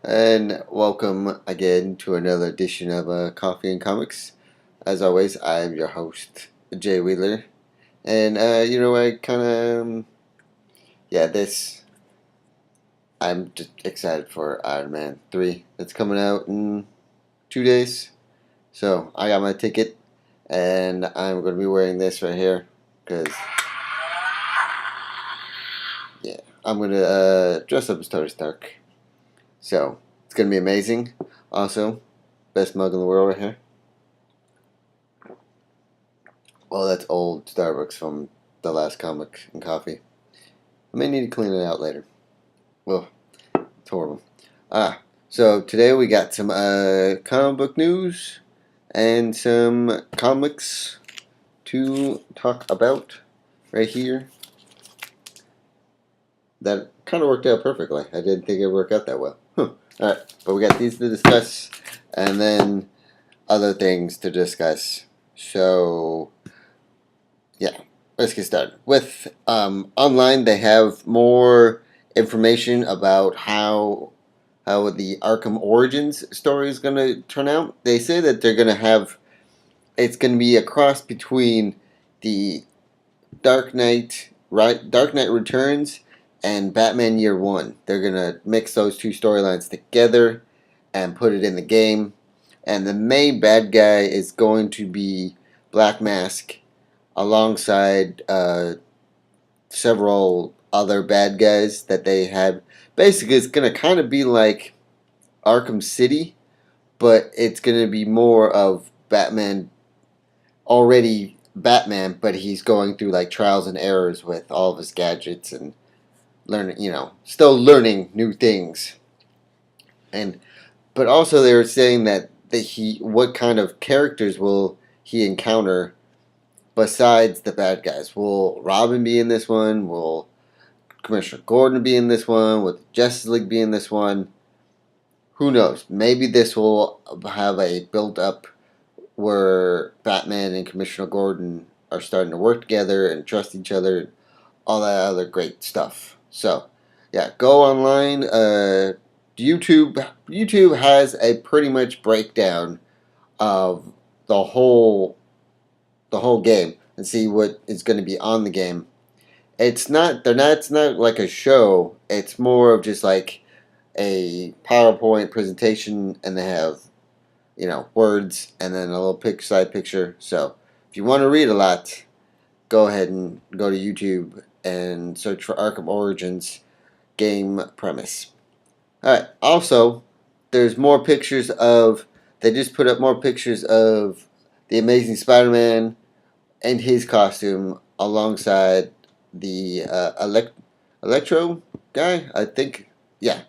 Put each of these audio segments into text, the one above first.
And welcome again to another edition of Coffee and Comics. As always, I am your host, Jay Wheeler. And, I kind of, I'm just excited for Iron Man 3. It's coming out in 2 days. So, I got my ticket, and I'm going to be wearing this right here. Because, yeah, I'm going to dress up as Tony Stark. So, it's going to be amazing. Also, best mug in the world right here. Well, that's old Starbucks from the last comic and coffee. I may need to clean it out later. Well, it's horrible. So today we got some comic book news and some comics to talk about right here. That kind of worked out perfectly. I didn't think it would work out that well. Alright, but we got these to discuss and then other things to discuss. So, yeah, let's get started. With online, they have more information about how the Arkham Origins story is going to turn out. They say that they're going to have it's going to be a cross between the Dark Knight Returns, and Batman Year One. They're going to mix those two storylines together and put it in the game. And the main bad guy is going to be Black Mask alongside several other bad guys that they have. Basically, it's going to kind of be like Arkham City, but it's going to be more of Batman, already Batman, but he's going through like trials and errors with all of his gadgets and learning, still learning new things. And but also they were saying that what kind of characters will he encounter besides the bad guys? Will Robin be in this one? Will Commissioner Gordon be in this one? Will Justice League be in this one? Who knows? Maybe this will have a build up where Batman and Commissioner Gordon are starting to work together and trust each other, all that other great stuff. So, yeah, go online. YouTube has a pretty much breakdown of the whole game and see what is going to be on the game. It's not like a show. It's more of just like a PowerPoint presentation, and they have words and then a little side picture. So if you want to read a lot, go ahead and go to YouTube and search for Arkham Origins game premise. All right. Also, there's more pictures of. They just put up more pictures of the Amazing Spider-Man and his costume alongside the Electro guy. I think, yeah,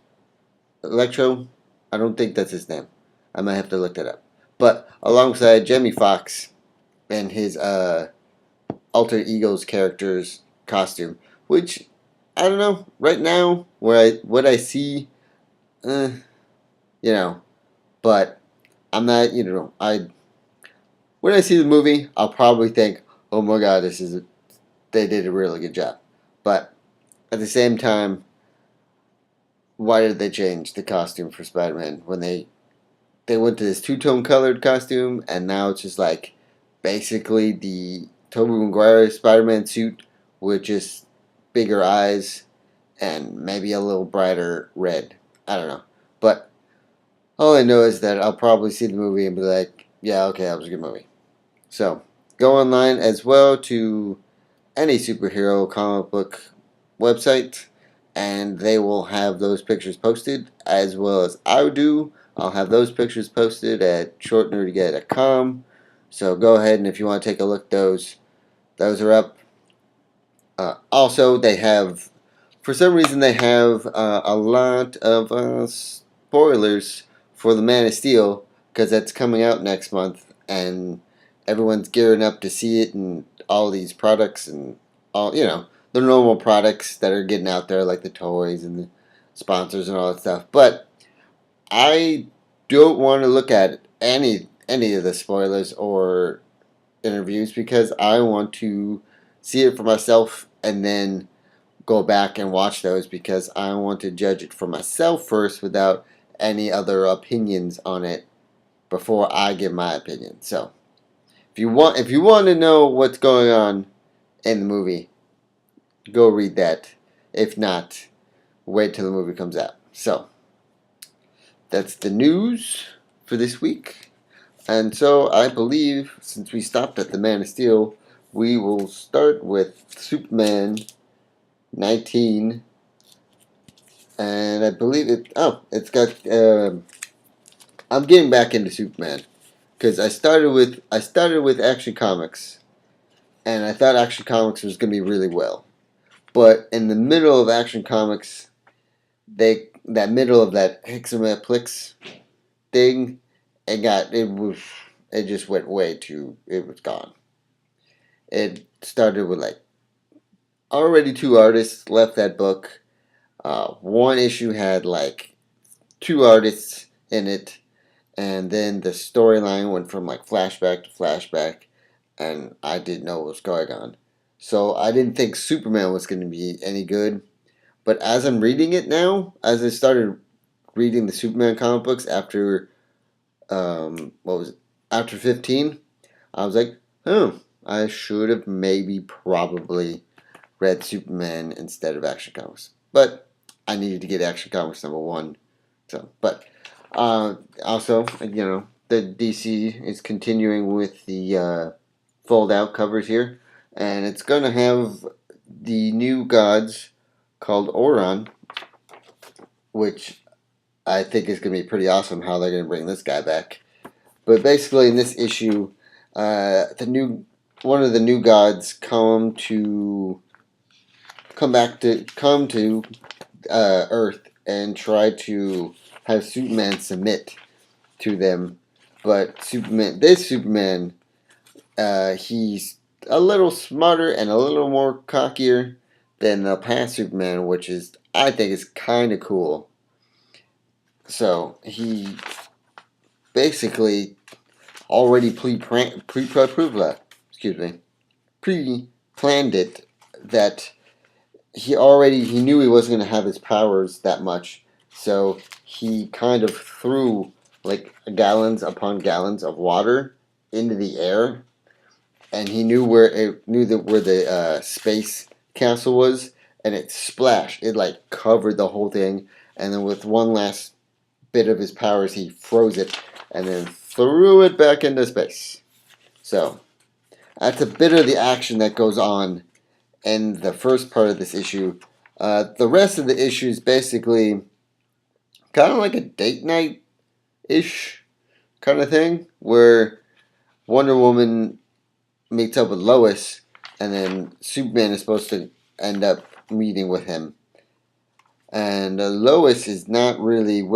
Electro. I don't think that's his name. I might have to look that up. But alongside Jamie Foxx and his alter ego's character's costume, which I don't know. Right now, what I see, uh, you know, but I'm not. When I see the movie, I'll probably think, "Oh my God, they did a really good job." But at the same time, why did they change the costume for Spider-Man when they went to this two-tone colored costume, and now it's just like basically the Tobey Maguire Spider-Man suit with just bigger eyes and maybe a little brighter red. I don't know. But all I know is that I'll probably see the movie and be like, yeah, okay, that was a good movie. So go online as well to any superhero comic book website, and they will have those pictures posted, as well as I do. I'll have those pictures posted at shortnerdyguy.com. So go ahead, and if you want to take a look, those are up. Also, they have, for some reason, they have a lot of spoilers for the Man of Steel, because that's coming out next month, and everyone's gearing up to see it, and all these products and all the normal products that are getting out there, like the toys and the sponsors and all that stuff. But I don't want to look at any of the spoilers or interviews, because I want to see it for myself and then go back and watch those, because I want to judge it for myself first without any other opinions on it before I give my opinion. So if you want to know what's going on in the movie, go read that. If not, wait till the movie comes out. So that's the news for this week. And so I believe, since we stopped at the Man of Steel, we will start with Superman 19. And I believe it's got. I'm getting back into Superman because I started with Action Comics, and I thought Action Comics was going to be really well, but in the middle of Action Comics, that middle of that Hexameplix thing, it just went way too. It was gone. It started with like already two artists left that book. One issue had like two artists in it, and then the storyline went from like flashback to flashback, and I didn't know what was going on. So I didn't think Superman was going to be any good. But as I'm reading it now, as I started reading the Superman comic books after what was it? After 15, I was like, oh, I should have maybe probably read Superman instead of Action Comics. But I needed to get Action Comics #1. So, but also, the DC is continuing with the fold out covers here, and it's going to have the new gods called Oron, which I think is going to be pretty awesome how they're going to bring this guy back. But basically, in this issue, one of the new gods come to Earth and try to have Superman submit to them. But this Superman, he's a little smarter and a little more cockier than the past Superman, which I think is kind of cool. So he basically already pre-planned it that he knew he wasn't going to have his powers that much, so he kind of threw like gallons upon gallons of water into the air, and he knew where the space castle was, and it splashed. It like covered the whole thing, and then with one last bit of his powers, he froze it and then threw it back into space. So that's a bit of the action that goes on in the first part of this issue. The rest of the issue is basically kind of like a date night ish kind of thing, where Wonder Woman meets up with Lois, and then Superman is supposed to end up meeting with him. And Lois is not really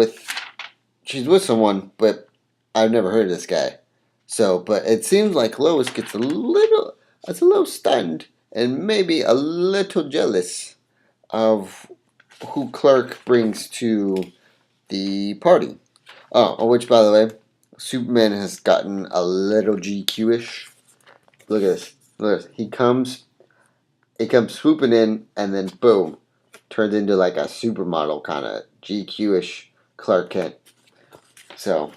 she's with someone, but I've never heard of this guy. So, but it seems like Lois gets a little stunned and maybe a little jealous of who Clark brings to the party. Oh, which, by the way, Superman has gotten a little GQ-ish. Look at this. Look at this. He comes swooping in, and then boom, turns into like a supermodel kind of GQ-ish Clark Kent. So,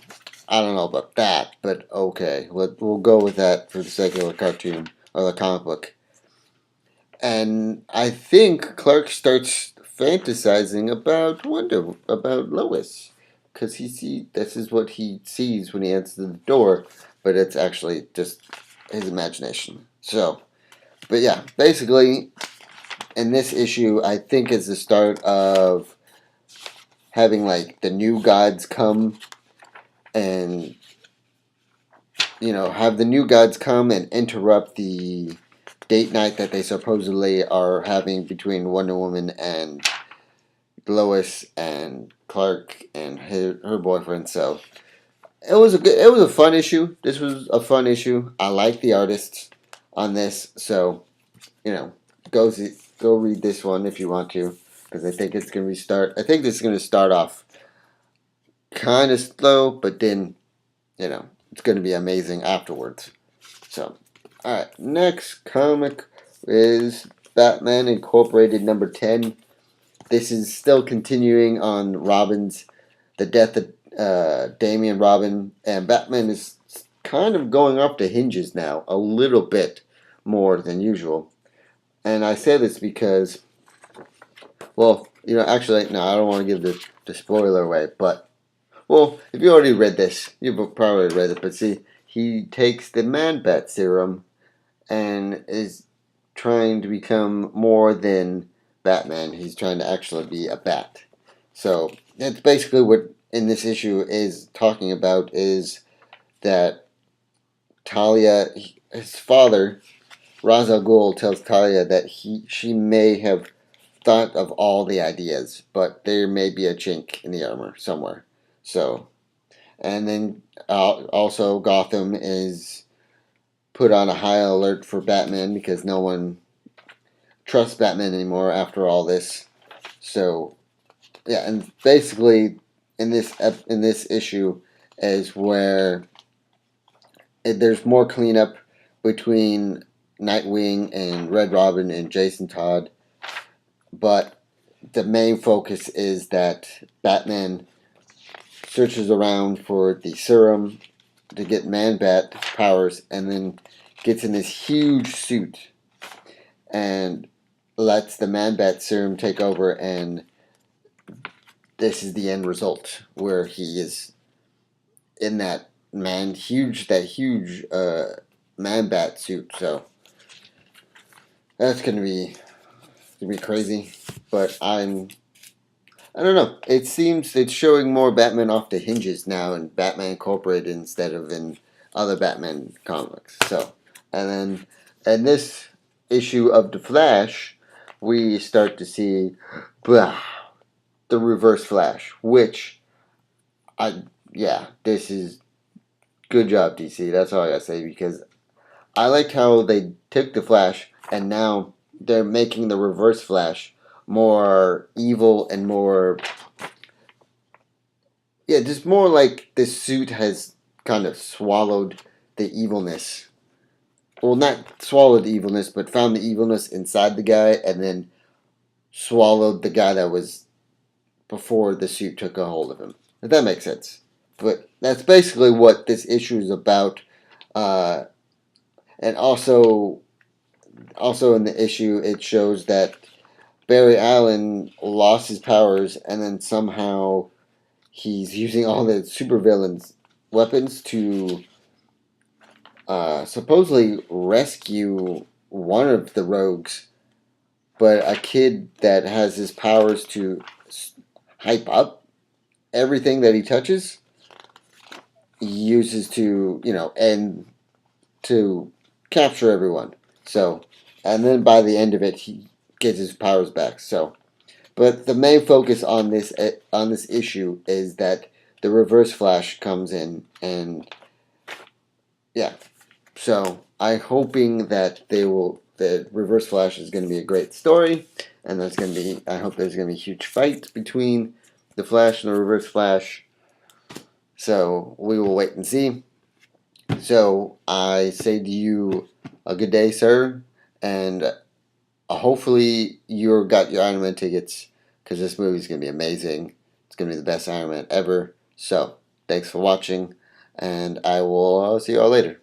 I don't know about that, but okay. We'll go with that for the sake of the cartoon or the comic book. And I think Clark starts fantasizing about Lois, because this is what he sees when he enters the door, but it's actually just his imagination. So, but yeah, basically, in this issue, I think is the start of having like the new gods come and have the new gods come and interrupt the date night that they supposedly are having between Wonder Woman and Lois and Clark and her boyfriend. So it was a fun issue. This was a fun issue. I like the artists on this, so go read this one if you want to, because I think this is going to start off kind of slow, but then it's going to be amazing afterwards. So, alright, next comic is Batman Incorporated #10. This is still continuing on Robin's the death of Damian Robin, and Batman is kind of going off the hinges now, a little bit more than usual. And I say this because, well, actually, no, I don't want to give the spoiler away, but, well, if you already read this, you've probably read it, but see, he takes the Man-Bat serum and is trying to become more than Batman. He's trying to actually be a bat. So that's basically what in this issue is talking about, is that Talia, his father, Ra's al Ghul, tells Talia that she may have thought of all the ideas, but there may be a chink in the armor somewhere. So, and then also Gotham is put on a high alert for Batman because no one trusts Batman anymore after all this. So, yeah, and basically in this issue is where there's more cleanup between Nightwing and Red Robin and Jason Todd, but the main focus is that Batman searches around for the serum to get Man-Bat powers, and then gets in this huge suit and lets the Man-Bat serum take over, and this is the end result where he is in that huge Man-Bat suit. So that's gonna be crazy, but I don't know. It seems it's showing more Batman off the hinges now in Batman Incorporated instead of in other Batman comics. So, and then in this issue of The Flash, we start to see blah, the Reverse Flash, which this is good job, DC. That's all I gotta say, because I liked how they took the Flash and now they're making the Reverse Flash more evil and more, just more like this suit has kind of swallowed the evilness. Well, not swallowed the evilness, but found the evilness inside the guy and then swallowed the guy that was before the suit took a hold of him. If that makes sense. But that's basically what this issue is about. And also in the issue, it shows that Barry Allen lost his powers, and then somehow he's using all the supervillains' weapons to supposedly rescue one of the rogues, but a kid that has his powers to hype up everything that he touches, he uses to, and to capture everyone. So, and then by the end of it, he gets his powers back. So, but the main focus on this issue is that the Reverse Flash comes in, and yeah. So I'm hoping that the Reverse Flash is going to be a great story, and I hope there's going to be a huge fight between the Flash and the Reverse Flash. So we will wait and see. So I say to you, a good day, sir, and hopefully you got your Iron Man tickets, because this movie is going to be amazing. It's going to be the best Iron Man ever. So thanks for watching, and I will see you all later.